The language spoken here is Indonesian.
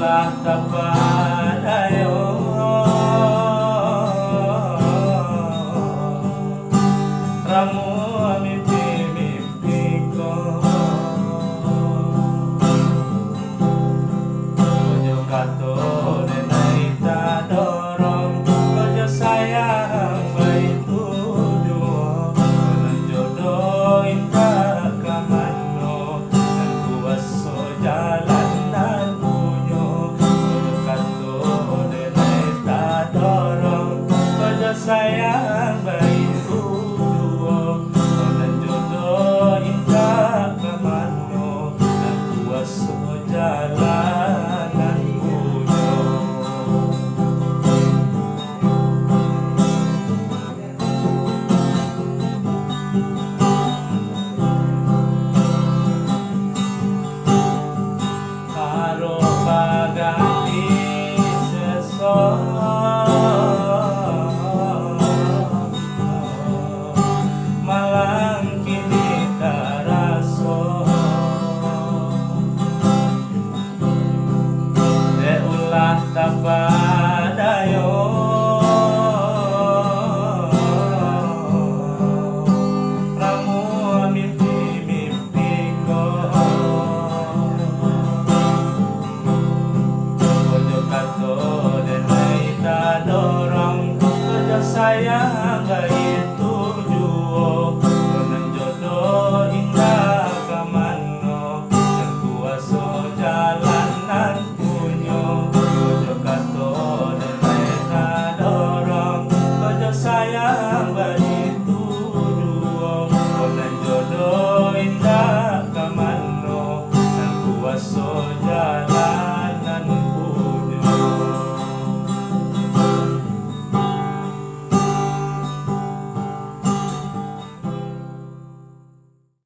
ulah tapadayo ramu mimpi-mimpi ko ojo kato denay tadorong ojo sayang bayi tujuh walang jodoh indah kamano dan kuwaso jalan nan punyo ojo kato denay tadorong ojo sayang bayi jalanan puyo karo pagati malang kini taraso tapadayo ramu mimpi-mimpi ko ojo kato denay tadorong ojo sayang bayi tujuh walang jodoh indah kamano dan kuwaso jalanan punyo kato denay tadorong ojo sayang bayi